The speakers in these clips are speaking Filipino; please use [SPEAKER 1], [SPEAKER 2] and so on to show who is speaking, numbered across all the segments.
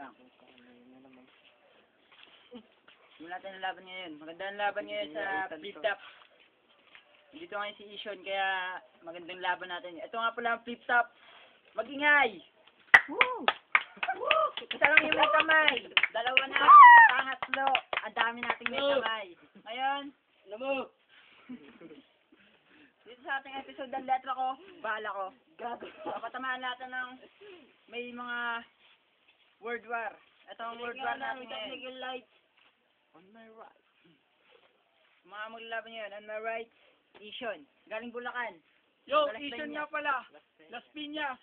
[SPEAKER 1] lang. Simulan natin ang laban ngayon. Magandang laban ngayon sa flip top. Dito ngayon si Ishon, kaya magandang laban natin. Ito nga pala ang flip top. Mag-ingay! Woo! Woo! Isa lang yung may kamay. Dalawa na. Pangatlo. Ang dami nating may kamay. Ngayon, alam mo. Dito sa ating episode ng letra ko, bala ko. Papatamaan natin ng may mga word war. Ito ang word war natin ngayon. On my right. Mga maglalaban ngayon. On my right, Ishon. Galing Bulacan.
[SPEAKER 2] Yo, Ishon nga pala. Las Piñas.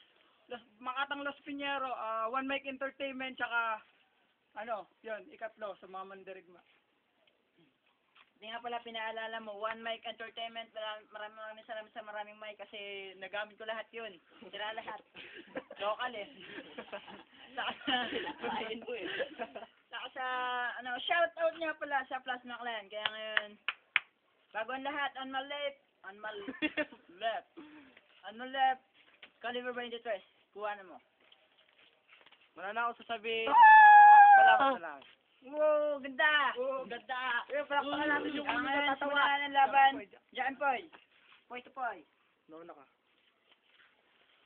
[SPEAKER 2] Makatang Las Piñero. One Mic Entertainment. Tsaka, yun, ikatlo sa mga mandirigma.
[SPEAKER 1] Hindi nga pala pinaalala mo, One Mic Entertainment. Maraming salamat sa maraming mic kasi nagamit ko lahat yun. Tira lahat. Local eh. Saka sa, shout out nga pala sa Plasma Clan. Kaya ngayon, bago ang lahat, on my left, Caliber 23. Kuha na mo.
[SPEAKER 2] Wala na ako sasabihin. Salamat.
[SPEAKER 1] Wow, ganda!
[SPEAKER 2] Oh, ganda!
[SPEAKER 1] Palakpakan natin yung ngayon, simulan ng laban. Diyan, Poy. Poy to Poy.
[SPEAKER 2] Nauna ka.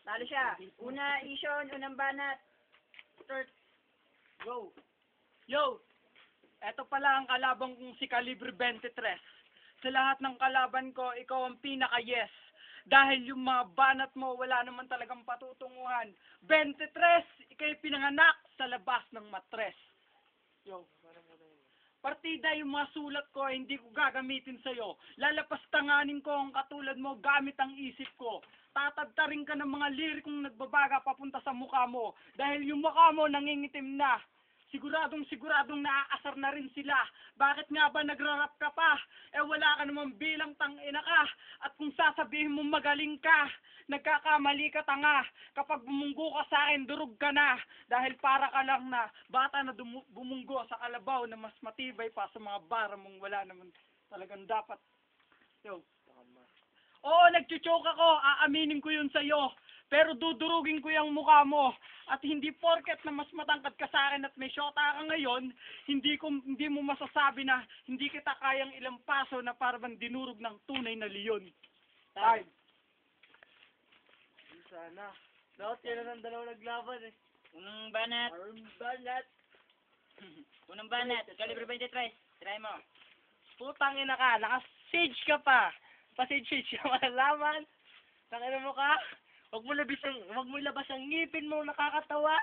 [SPEAKER 1] Talo siya. Una, Ishon. Unang banat. Third. Go.
[SPEAKER 2] Yo! Eto pala ang kalaban kong si Calibre 23. Sa lahat ng kalaban ko, ikaw ang pinaka-yes. Dahil yung mga banat mo, wala naman talagang patutunguhan. 23! Ikaw'y pinanganak sa labas ng matres. Yo, partida yung mga sulat ko, hindi ko gagamitin sa'yo. Lalapastanganin ko ang katulad mo gamit ang isip ko. Tatagtarin ka ng mga lirikong nagbabaga papunta sa mukha mo. Dahil yung mukha mo nangingitim na. Siguradong naaasar na rin sila. Bakit nga ba nagrarap ka pa? Wala ka naman bilang tangina ka. At kung sasabihin mo magaling ka, nagkakamali ka tanga. Kapag bumunggo ka sa akin, durog ka na. Dahil para ka lang na bata na bumunggo sa kalabaw na mas matibay pa sa mga bara mong wala naman talagang dapat. Yo. Oo, nagchuchoke ako. Aaminin ko yun sa'yo. Pero dudurugin ko yung mukha mo. At hindi porket na mas matangkad ka sa akin at may syota ka ngayon, hindi mo masasabi na hindi kita kayang ilang paso na parang dinurog ng tunay na leon. Time. Sana. Dapat yan ang dalawa naglaban eh.
[SPEAKER 1] Unang banat. Caliber 23. Try mo.
[SPEAKER 2] Putang ina ka, naka-sage ka pa. Pa-sage yung malalaman. Tangina mo ka. Huwag mo ilabas ang ngipin mo, nakakatawa.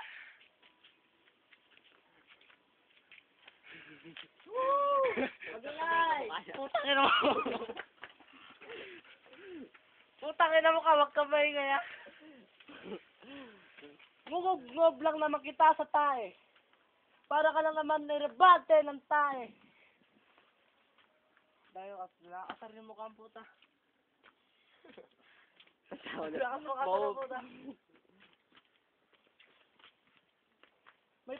[SPEAKER 1] Magulay!
[SPEAKER 2] Putang ina mo. Putang ina mo ka, wag ka ba kaya? Ngugog lang naman kita sa tae. Para ka lang naman nirebate ng tae. Dahil nakakasar yung mukha ang puta. May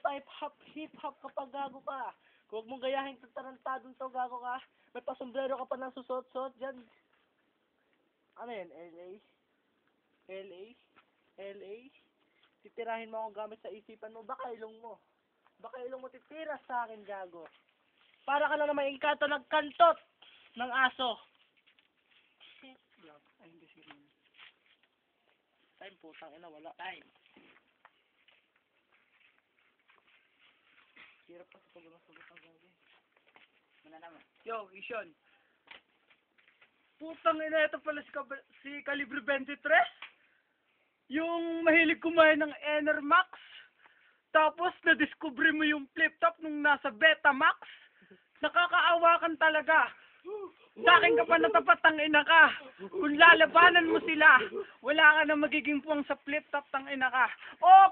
[SPEAKER 2] hip-hop kapag gago ka. Huwag mong gayahin sa tarantadong to, gago ka. May pasombrero ka pa ng susot-sot dyan. Ano yan? LA? Titirahin mo akong gamit sa isipan mo. Baka ilong mo titira sa akin, gago. Para ka lang naman engkanto nagkantot ng aso. Ay, hindi sige. Time, putang ina, wala.
[SPEAKER 1] Time.
[SPEAKER 2] Hirap pa sa pag-umasagot ang gagawin.
[SPEAKER 1] Muna naman.
[SPEAKER 2] Yo, Ishon. Putang ina, ito pala si Calibre 23. Yung mahilig kumain ng Enermax. Tapos, na-discover mo yung flip-top nung nasa Betamax. Nakakaawa kan talaga. Sa akin ka pa natapat, tangina ka. Kung lalabanan mo sila, wala ka na magiging puwang sa flip-top, tangina ka.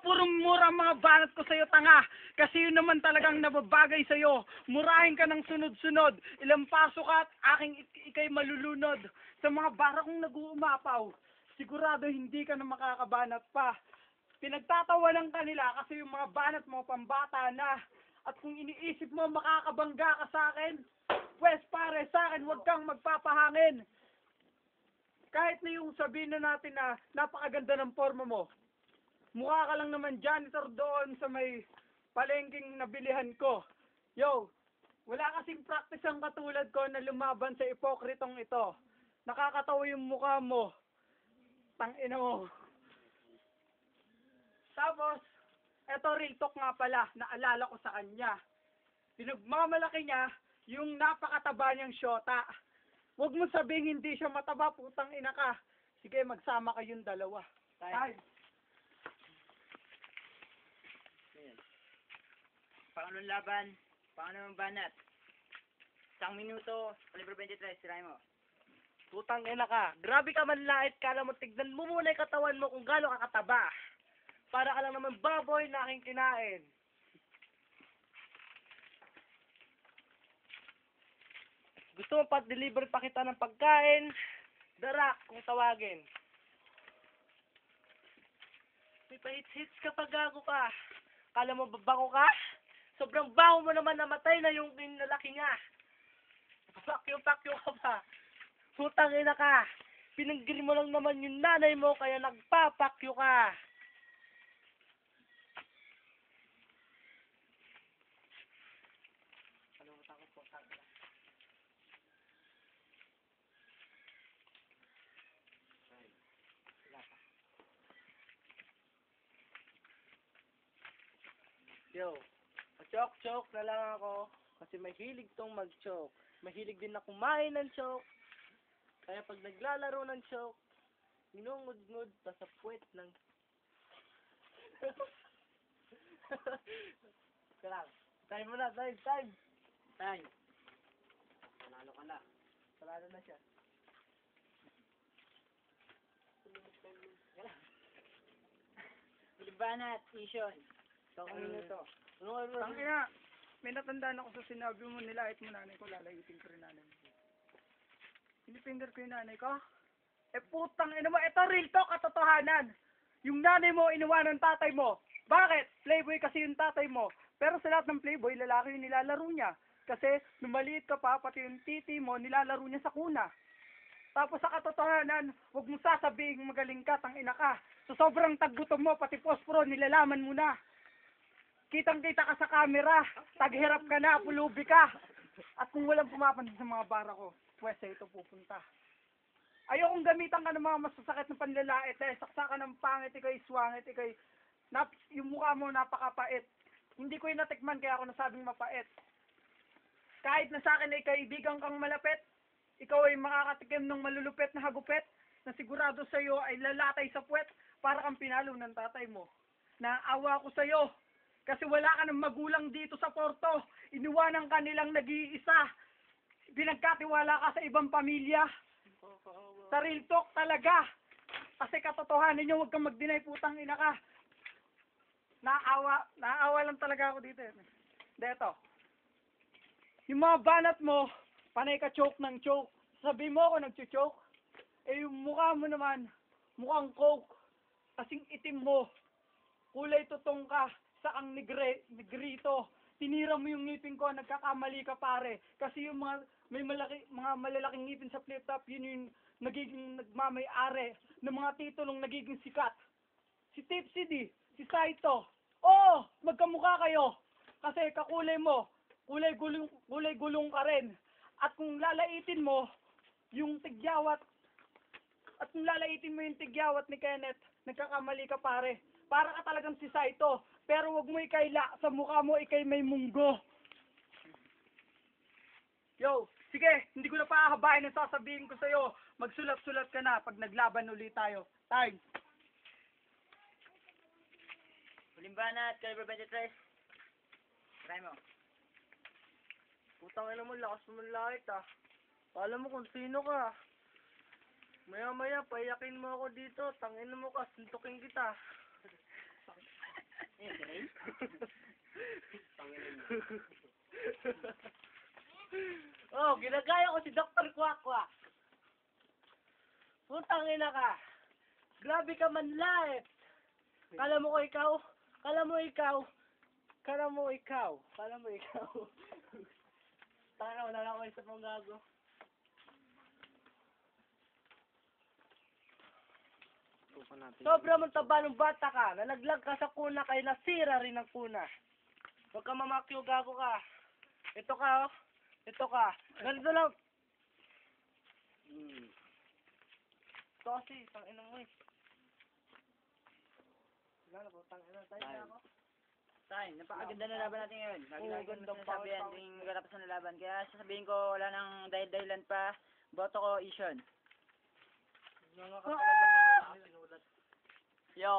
[SPEAKER 2] Purong mura mga banat ko sa'yo, tanga. Kasi yun naman talagang nababagay sa'yo. Murahin ka ng sunod-sunod. Ilang paso ka at ikay malulunod. Sa mga bara kong nag-uumapaw, sigurado hindi ka na makakabanat pa. Pinagtatawanan ka nila kasi yung mga banat mo pambata na. At kung iniisip mo makakabangga ka sa akin, pwes pare sa akin, huwag kang magpapahangin. Kahit na yung sabihin na natin na napakaganda ng forma mo. Mukha ka lang naman janitor doon sa may palengking nabilihan ko. Yo, wala kasing practice ang katulad ko na lumaban sa ipokritong ito. Nakakatawa yung mukha mo. Tangina mo. Tapos, eto real talk nga pala, naalala ko sa kanya. Pinagmamalaki niya yung napakataba niyang syota. Huwag mo sabihin hindi siya mataba, putang ina ka. Sige, magsama kayong dalawa. Time.
[SPEAKER 1] Pangalong laban, pangalong banat. 1 minuto, kalibre 23, sirahin mo.
[SPEAKER 3] Putang ina ka. Grabe ka manlait ka na mo. Tignan mo muna yung katawan mo kung gaano ka kataba. Para ka lang naman baboy na aking kinain. Gusto mo pa-deliver pa kita ng pagkain? Darak kung tawagin. May pahits-hits ka pa, gago ka. Kala mo babango ka? Sobrang baho mo naman, namatay na yung lalaki nga. Pakyo ka pa. Putang ina ka. Pinanggiri mo lang naman yung nanay mo kaya nagpapakyo ka. Yo, choke na lang ako kasi mahilig tong mag-choke. Mahilig din na kumain ng choke. Kaya pag naglalaro ng choke, inungod-ngod pa sa puwet ng... Kailang, time mo na, time!
[SPEAKER 1] Time. Panalo ka na.
[SPEAKER 3] Palalo na siya.
[SPEAKER 1] Banat, Ishon. 1 minuto.
[SPEAKER 2] Tangina, may natandaan ako sa sinabi mo, nilait mo nanay ko, lalayitin ko rin nanay mo. Pinifinger ko yung nanay ko? Eh putang ina mo, ito real talk, katotohanan. Yung nanay mo, iniwanan ng tatay mo. Bakit? Playboy kasi yung tatay mo. Pero sa lahat ng playboy, lalaki yung nilalaro niya. Kasi, nung maliit ka pa, pati yung titi mo, nilalaro niya sa kuna. Tapos sa katotohanan, huwag mo sasabihin magaling ka, tangina ka. So sobrang taggutom mo, pati posporo, nilalaman mo na. Kitang-kita ka sa camera, taghirap ka na, pulubi ka. At kung walang pumapansin sa mga bara ko, pwes ito pupunta. Ayokong gamitan ka ng mga masasakit na panlalait, saksakan ng pangit, ikay swangit, ikay... yung mukha mo napakapait. Hindi ko yung natikman kaya ako nasabing mapait. Kahit na sa akin ay kaibigan kang malapit, ikaw ay makakatikim ng malulupet na hagupet na sigurado sa iyo ay lalatay sa puwet para kang pinalo ng tatay mo. Naawa ko sa iyo kasi wala ka ng magulang dito sa Porto. Iniwanan ka nilang nag-iisa. Pinagkatiwala ka sa ibang pamilya. Sa real talk talaga. Kasi katotohanan nyo, huwag kang mag-deny, putang ina ka. Naawa lang talaga ako dito. Deto. Yung mga banat mo, panay ka choke ng choke. Sabi mo ako nag-choke. Eh yung mukha mo naman, mukhang coke. Kasing itim mo. Kulay tutong ka. Sakang negrito. Tinira mo yung ngipin ko, nagkakamali ka pare. Kasi yung mga mga malalaking ngipin sa flip top, yun yung nagiging nagmamay-ari ng mga titulong nagiging sikat. Si Tipsy D, si Saito. Oo, magkamukha kayo. Kasi kakulay mo, kulay gulong ka rin. At kung lalaitin mo yung tigyawat, ni Kenneth, nagkakamali ka pare. Para ka talagang si Saito. Pero wag mo ikayla, sa mukha mo ikay may munggo. Yo, sige, hindi ko na pahahabain ang sasabihin ko sa'yo. Magsulat-sulat ka na pag naglaban ulit tayo. Time.
[SPEAKER 1] Huling banat, kalibre 23. Try mo.
[SPEAKER 3] Putang ina mo, lakas mo manlait ah. Alam mo kung sino ka. Maya-maya, payakin mo ako dito. Tangina mo ka, suntukin kita. Oh, ginagaya ko si Dr. Kwak-Kwak. Putang ina ka. Grabe ka manlait. Kala mo ikaw. Tanga, wala na ako isa pang gago. Sobra mong taba ng bata ka. Nalaglag ka sa kuna kaya nasira rin ang kuna. Huwag ka mamakyo, gago ka. Ito ka, oh. Ito ka. Ganito lang. Ito kasi, tangina mo eh. Wala po, tangina. Tayo na ako.
[SPEAKER 1] Tay, napakaganda na laban natin ngayon.
[SPEAKER 3] Oo,
[SPEAKER 1] Lagi mo
[SPEAKER 3] gandang
[SPEAKER 1] sinasabi yan,
[SPEAKER 3] pangit-pangit.
[SPEAKER 1] tuwing katapusan ng laban. Kaya sasabihin ko, wala nang dahilan pa. Boto ko, Ishon.
[SPEAKER 4] Yo,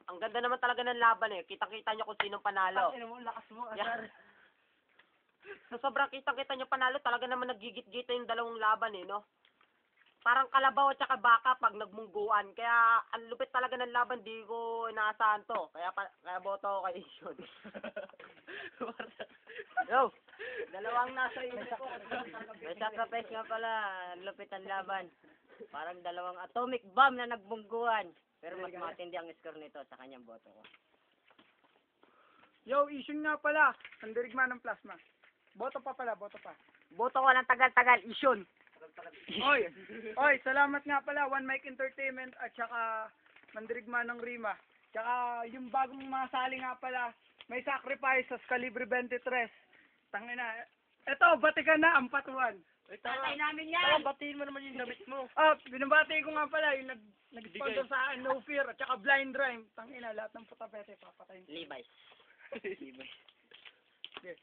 [SPEAKER 4] ang ganda naman talaga ng laban eh. Kitang-kita nyo kung sinong panalo.
[SPEAKER 3] Tangina mo, lakas mo,
[SPEAKER 4] Yeah.
[SPEAKER 3] asar.
[SPEAKER 4] So, sobrang kitang-kita nyo panalo, talaga naman nagigit-gita yung dalawang laban eh, no? Parang kalabaw at saka baka pag nagmungguan. Kaya, ang lupit talaga ng laban, di ko inaasahan to. Kaya boto ako kay Ishon. Yo,
[SPEAKER 1] Dalawang nasa inyo ko.
[SPEAKER 4] may sacrifice nga pala. Lupit ang laban. Parang dalawang atomic bomb na nagbungguan. Pero mas matindi ang score nito sa kanyang boto ko.
[SPEAKER 2] Yo, Ishon nga pala. Ang dirigma ng plasma. Boto pa pala, boto pa.
[SPEAKER 4] Boto ko ng tagal-tagal, Ishon.
[SPEAKER 2] Oy, salamat nga pala, One Mic Entertainment at saka Mandirigma ng Rima. Tsaka yung bagong masali nga pala, may sacrifice sa Calibre 23. Tangina. Eto, batikan na ang patuan.
[SPEAKER 3] Tatay namin yan! Batiin mo naman yung damit mo.
[SPEAKER 2] Ah, binabati ko nga pala yung nag-sponsor sa akin, No Fear, at saka Blind Rhyme. Tangina, lahat ng putapete, papatayin.
[SPEAKER 4] Levi's.
[SPEAKER 2] Yes.